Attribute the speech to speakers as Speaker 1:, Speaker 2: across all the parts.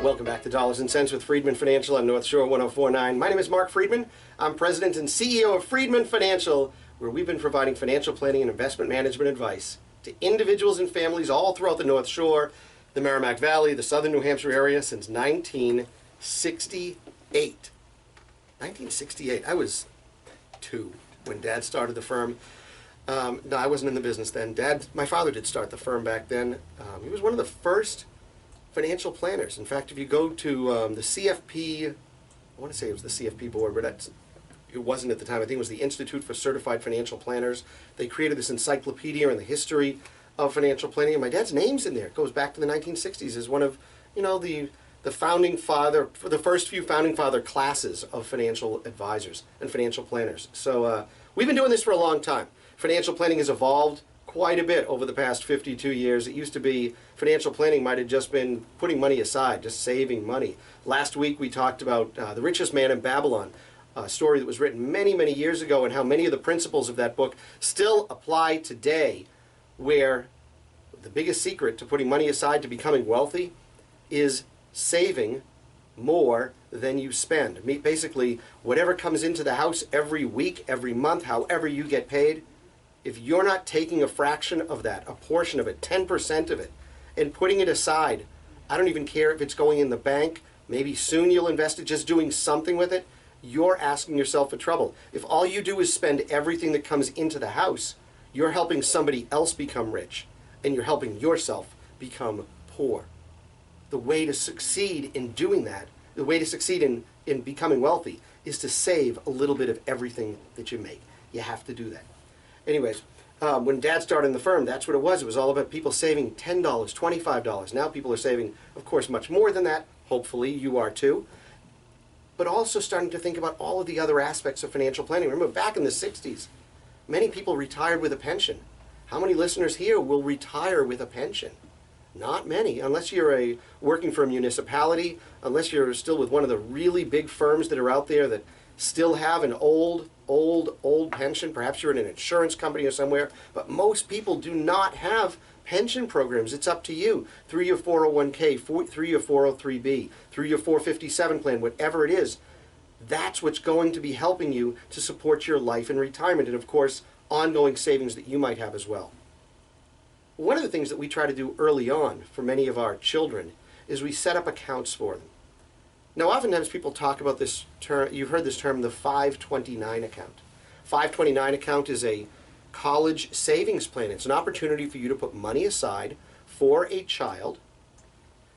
Speaker 1: Welcome back to Dollars and Cents with Freedman Financial on North Shore 1049. My name is Marc Freedman. I'm President and CEO of Freedman Financial, where we've been providing financial planning and investment management advice to individuals and families all throughout the North Shore, the Merrimack Valley, the southern New Hampshire area since 1968. 1968. I was 2 when Dad started the firm. No, I wasn't in the business then. My father did start the firm back then. He was one of the first financial planners. In fact, if you go to the CFP, I want to say it was the CFP board, but it wasn't at the time. I think it was the Institute for Certified Financial Planners. They created this encyclopedia in the history of financial planning, and my dad's name's in there. It goes back to the 1960s as one of, the founding father, for the first few founding father classes of financial advisors and financial planners. So we've been doing this for a long time. Financial planning has evolved quite a bit over the past 52 years. It used to be financial planning might have just been putting money aside, just saving money. Last week we talked about The Richest Man in Babylon, a story that was written many, many years ago, and how many of the principles of that book still apply today, where the biggest secret to putting money aside to becoming wealthy is saving more than you spend. Basically, whatever comes into the house every week, every month, however you get paid, if you're not taking a fraction of that, a portion of it, 10% of it, and putting it aside, I don't even care if it's going in the bank, maybe soon you'll invest it, just doing something with it, you're asking yourself for trouble. If all you do is spend everything that comes into the house, you're helping somebody else become rich, and you're helping yourself become poor. The way to succeed in doing that, the way to succeed in becoming wealthy, is to save a little bit of everything that you make. You have to do that. Anyways, when Dad started in the firm, that's what it was. It was all about people saving $10, $25. Now people are saving, of course, much more than that. Hopefully you are too. But also starting to think about all of the other aspects of financial planning. Remember, back in the 60s, many people retired with a pension. How many listeners here will retire with a pension? Not many, unless you're working for a municipality, unless you're still with one of the really big firms that are out there that still have an old pension. Perhaps you're in an insurance company or somewhere, but most people do not have pension programs. It's up to you through your 401k, through your 403b, through your 457 plan, whatever it is. That's what's going to be helping you to support your life in retirement, and of course, ongoing savings that you might have as well. One of the things that we try to do early on for many of our children is we set up accounts for them. Now, oftentimes people talk about this term, you've heard this term, the 529 account. 529 account is a college savings plan. It's an opportunity for you to put money aside for a child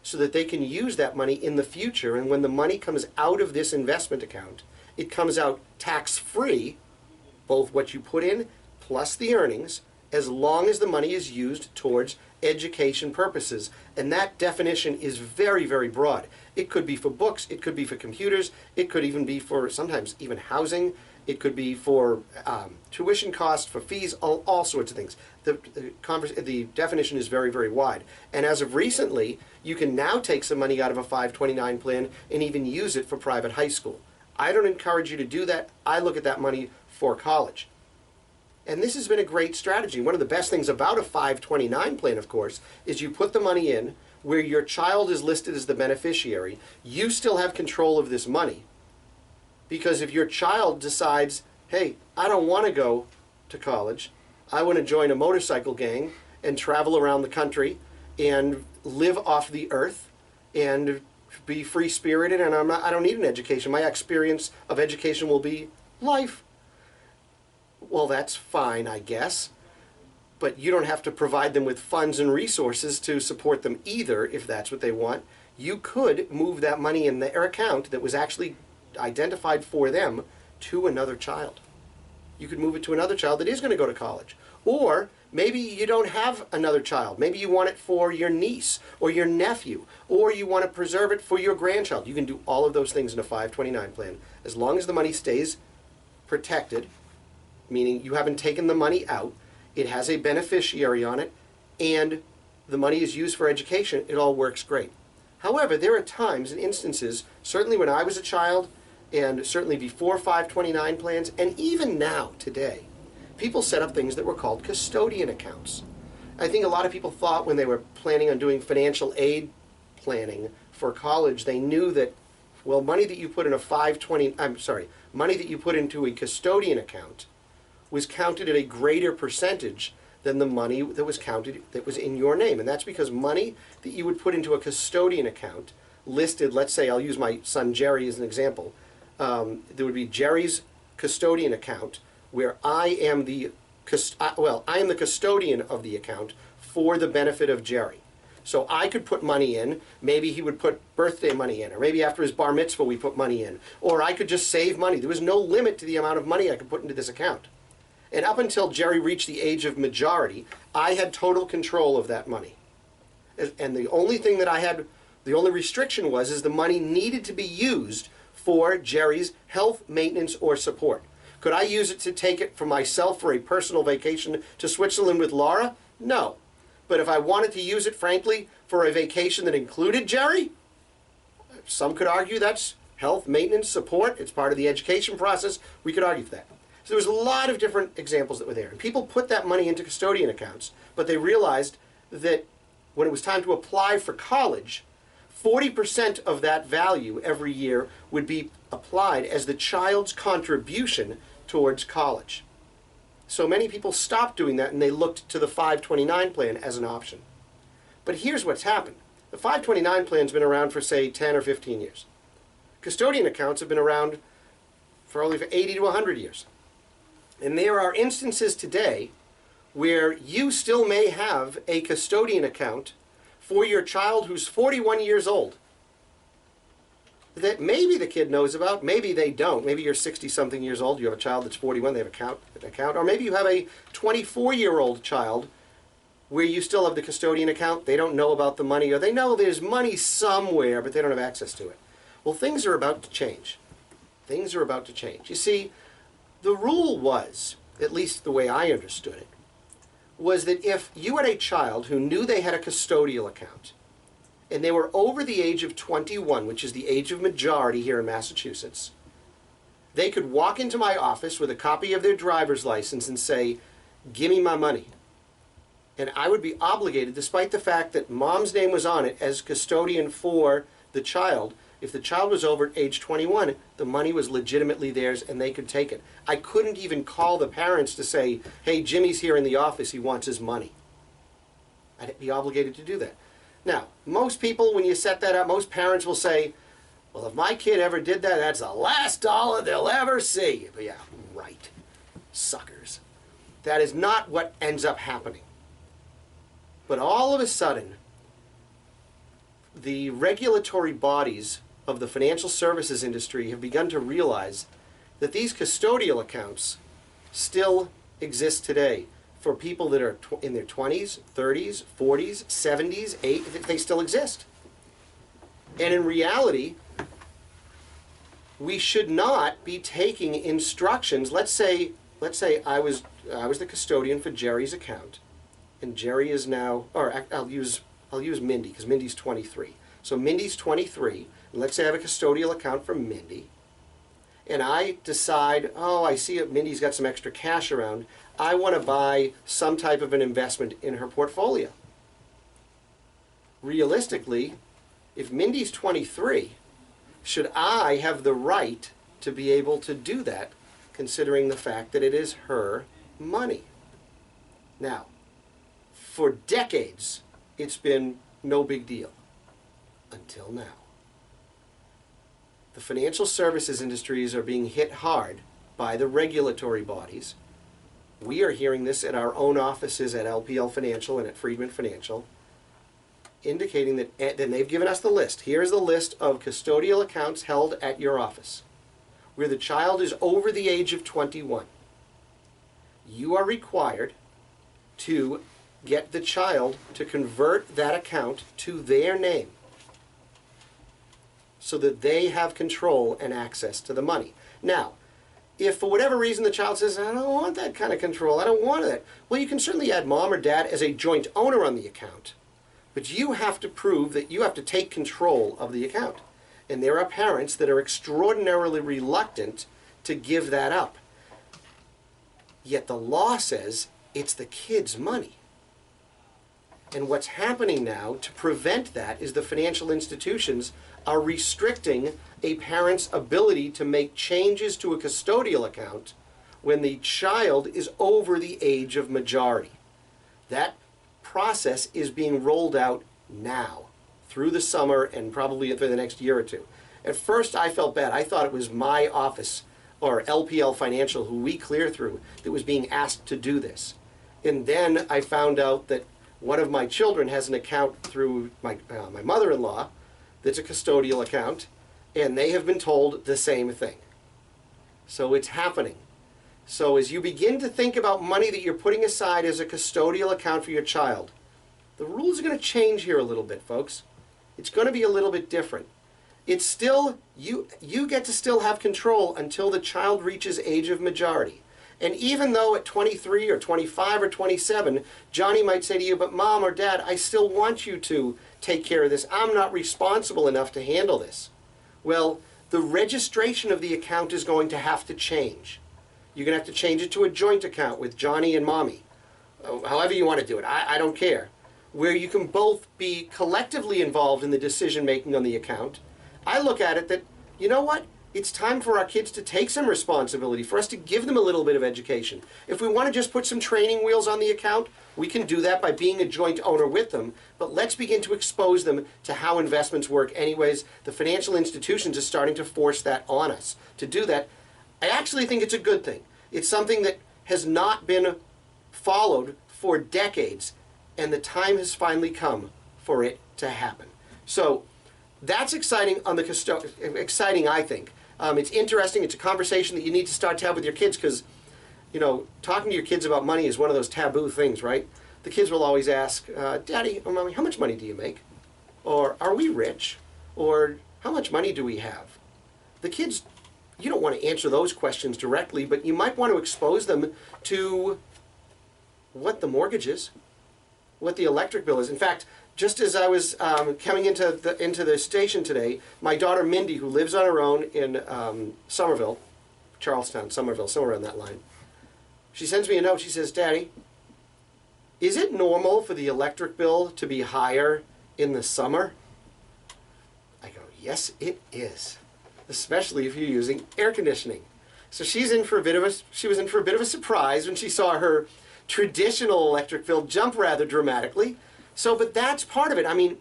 Speaker 1: so that they can use that money in the future, and when the money comes out of this investment account, it comes out tax-free, both what you put in plus the earnings, as long as the money is used towards education purposes. And that definition is very, very broad. It could be for books, it could be for computers, it could even be for sometimes even housing, it could be for tuition costs, for fees, all sorts of things. The definition is very, very wide. And as of recently, you can now take some money out of a 529 plan and even use it for private high school. I don't encourage you to do that. I look at that money for college. And this has been a great strategy. One of the best things about a 529 plan, of course, is you put the money in where your child is listed as the beneficiary. You still have control of this money. Because if your child decides, hey, I don't want to go to college, I want to join a motorcycle gang and travel around the country and live off the earth and be free-spirited, and I don't need an education. My experience of education will be life. Well, that's fine, I guess, but you don't have to provide them with funds and resources to support them either if that's what they want. You could move that money in their account that was actually identified for them to another child. You could move it to another child that is going to go to college. Or maybe you don't have another child. Maybe you want it for your niece or your nephew, or you want to preserve it for your grandchild. You can do all of those things in a 529 plan as long as the money stays protected, meaning you haven't taken the money out, it has a beneficiary on it, and the money is used for education. It all works great. However, there are times and instances, certainly when I was a child, and certainly before 529 plans, and even now, today, people set up things that were called custodian accounts. I think a lot of people thought when they were planning on doing financial aid planning for college, they knew that, well, money that you put in a 520, money that you put into a custodian account was counted at a greater percentage than the money that was counted that was in your name. And that's because money that you would put into a custodian account listed, let's say, I'll use my son Jerry as an example. There would be Jerry's custodian account where I am the custodian of the account for the benefit of Jerry. So I could put money in, maybe he would put birthday money in, or maybe after his bar mitzvah we put money in, or I could just save money. There was no limit to the amount of money I could put into this account. And up until Jerry reached the age of majority, I had total control of that money. And the only thing that I had, the only restriction is the money needed to be used for Jerry's health, maintenance, or support. Could I use it to take it for myself for a personal vacation to Switzerland with Laura? No. But if I wanted to use it, frankly, for a vacation that included Jerry, some could argue that's health, maintenance, support. It's part of the education process. We could argue for that. So there was a lot of different examples that were there. And people put that money into custodian accounts, but they realized that when it was time to apply for college, 40% of that value every year would be applied as the child's contribution towards college. So many people stopped doing that and they looked to the 529 plan as an option. But here's what's happened. The 529 plan's been around for, say, 10 or 15 years. Custodian accounts have been around for only 80 to 100 years. And there are instances today where you still may have a custodian account for your child who's 41 years old that maybe the kid knows about, maybe they don't. Maybe you're 60-something years old, you have a child that's 41, they have an account. Or maybe you have a 24-year-old child where you still have the custodian account, they don't know about the money, or they know there's money somewhere, but they don't have access to it. Well, things are about to change. Things are about to change. You see, the rule was, at least the way I understood it, was that if you had a child who knew they had a custodial account, and they were over the age of 21, which is the age of majority here in Massachusetts, they could walk into my office with a copy of their driver's license and say, "Give me my money." And I would be obligated, despite the fact that mom's name was on it as custodian for the child, if the child was over age 21, the money was legitimately theirs and they could take it. I couldn't even call the parents to say, "Hey, Jimmy's here in the office, he wants his money." I'd be obligated to do that. Now, most people, when you set that up, most parents will say, "Well, if my kid ever did that, that's the last dollar they'll ever see." But yeah, right. Suckers. That is not what ends up happening. But all of a sudden, the regulatory bodies of the financial services industry have begun to realize that these custodial accounts still exist today for people that are in their 20s, 30s, 40s, 70s, 80s, they still exist. And in reality, we should not be taking instructions. Let's say I was the custodian for Jerry's account, and Jerry is now, or I'll use Mindy because Mindy's 23. So Mindy's 23, and let's say I have a custodial account for Mindy, and I decide, oh, I see Mindy's got some extra cash around. I want to buy some type of an investment in her portfolio. Realistically, if Mindy's 23, should I have the right to be able to do that, considering the fact that it is her money? Now, for decades, it's been no big deal. Until now. The financial services industries are being hit hard by the regulatory bodies. We are hearing this at our own offices at LPL Financial and at Freedman Financial, indicating that, and they've given us the list. Here's the list of custodial accounts held at your office, where the child is over the age of 21. You are required to get the child to convert that account to their name so that they have control and access to the money. Now, if for whatever reason the child says, "I don't want that kind of control, I don't want that," well, you can certainly add mom or dad as a joint owner on the account. But you have to prove that you have to take control of the account. And there are parents that are extraordinarily reluctant to give that up. Yet the law says it's the kid's money. And what's happening now to prevent that is the financial institutions are restricting a parent's ability to make changes to a custodial account when the child is over the age of majority. That process is being rolled out now through the summer and probably for the next year or two. At first I felt bad. I thought it was my office or LPL Financial, who we clear through, that was being asked to do this. And then I found out that one of my children has an account through my mother-in-law that's a custodial account, and they have been told the same thing. So it's happening. So as you begin to think about money that you're putting aside as a custodial account for your child, the rules are going to change here a little bit, folks. It's going to be a little bit different. It's still, you get to still have control until the child reaches age of majority. And even though at 23 or 25 or 27, Johnny might say to you, but Mom or Dad, I still want you to take care of this. I'm not responsible enough to handle this. Well, the registration of the account is going to have to change. You're going to have to change it to a joint account with Johnny and Mommy. However you want to do it, I don't care. Where you can both be collectively involved in the decision making on the account. I look at it that, you know what? It's time for our kids to take some responsibility, for us to give them a little bit of education. If we want to just put some training wheels on the account, we can do that by being a joint owner with them, but let's begin to expose them to how investments work anyways. The financial institutions are starting to force that on us. To do that, I actually think it's a good thing. It's something that has not been followed for decades, and the time has finally come for it to happen. So that's exciting on the exciting, I think. It's interesting. It's a conversation that you need to start to have with your kids because, you know, talking to your kids about money is one of those taboo things, right? The kids will always ask, Daddy or Mommy, how much money do you make? Or are we rich? Or how much money do we have? The kids, you don't want to answer those questions directly, but you might want to expose them to what the mortgage is, what the electric bill is. In fact, just as I was coming into the station today, my daughter Mindy, who lives on her own in Somerville, Charlestown, Somerville, somewhere on that line, she sends me a note. She says, Daddy, is it normal for the electric bill to be higher in the summer? I go, yes, it is, especially if you're using air conditioning. So she was in for a bit of a surprise when she saw her traditional electric bill jump rather dramatically. So, but that's part of it. I mean,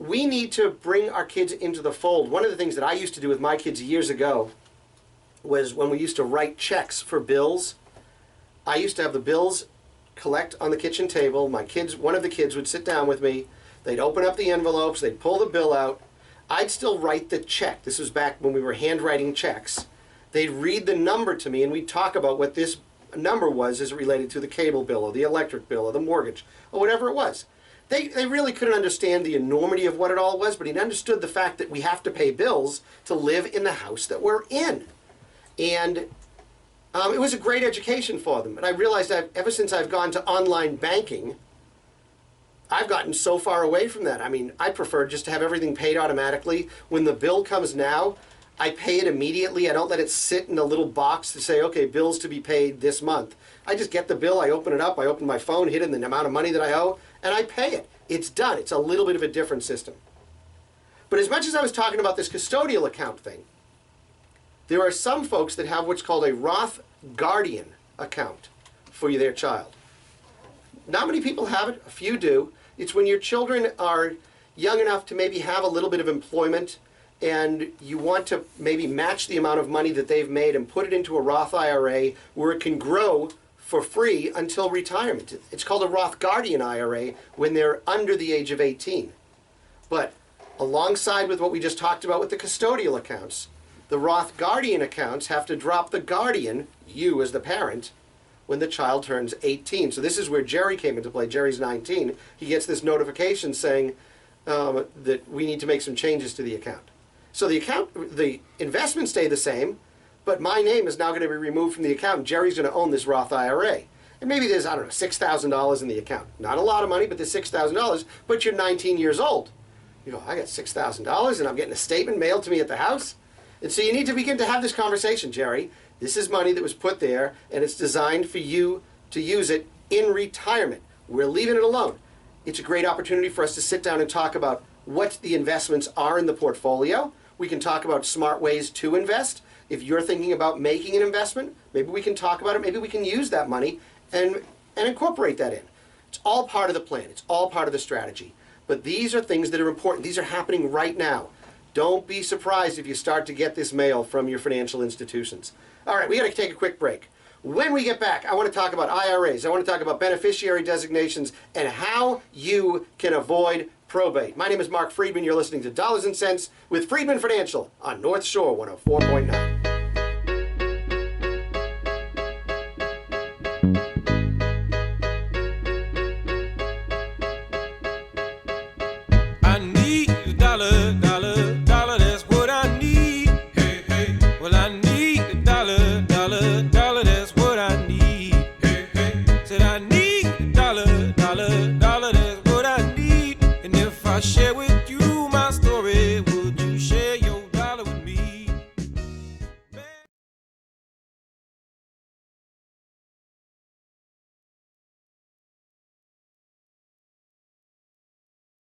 Speaker 1: we need to bring our kids into the fold. One of the things that I used to do with my kids years ago was when we used to write checks for bills, I used to have the bills collect on the kitchen table. My kids, one of the kids would sit down with me. They'd open up the envelopes. They'd pull the bill out. I'd still write the check. This was back when we were handwriting checks. They'd read the number to me, and we'd talk about what this number was as it related to the cable bill or the electric bill or the mortgage or whatever it was. They really couldn't understand the enormity of what it all was, but he understood the fact that we have to pay bills to live in the house that we're in. And it was a great education for them. And I realized that ever since I've gone to online banking, I've gotten so far away from that. I mean, I prefer just to have everything paid automatically. When the bill comes now, I pay it immediately. I don't let it sit in a little box to say, okay, bills to be paid this month. I just get the bill, I open it up, I open my phone, hit in the amount of money that I owe, and I pay it. It's done. It's a little bit of a different system. But as much as I was talking about this custodial account thing, there are some folks that have what's called a Roth Guardian account for their child. Not many people have it. A few do. It's when your children are young enough to maybe have a little bit of employment and you want to maybe match the amount of money that they've made and put it into a Roth IRA where it can grow for free until retirement. It's called a Roth Guardian IRA when they're under the age of 18. But alongside with what we just talked about with the custodial accounts, the Roth Guardian accounts have to drop the guardian, you as the parent, when the child turns 18. So this is where Jerry came into play. Jerry's 19. He gets this notification saying that we need to make some changes to the account. So the investments stay the same, but my name is now going to be removed from the account, and Jerry's going to own this Roth IRA. And maybe there's, I don't know, $6,000 in the account. Not a lot of money, but there's $6,000, but you're 19 years old. You go, I got $6,000 and I'm getting a statement mailed to me at the house? And so you need to begin to have this conversation, Jerry. This is money that was put there, and it's designed for you to use it in retirement. We're leaving it alone. It's a great opportunity for us to sit down and talk about what the investments are in the portfolio. We can talk about smart ways to invest. If you're thinking about making an investment, maybe we can talk about it. Maybe we can use that money and incorporate that in. It's all part of the plan. It's all part of the strategy. But these are things that are important. These are happening right now. Don't be surprised if you start to get this mail from your financial institutions. All right, we got to take a quick break. When we get back, I want to talk about IRAs. I want to talk about beneficiary designations and how you can avoid probate. My name is Marc Freedman. You're listening to Dollars and Cents with Freedman Financial on North Shore 104.9.
Speaker 2: I need a dollar, dollar, dollar, that's what I need. Hey, hey. Well, I need a dollar, dollar, dollar, that's what I need. Hey, hey. Said I need a dollar, dollar, dollar, that's what I need. And if I share with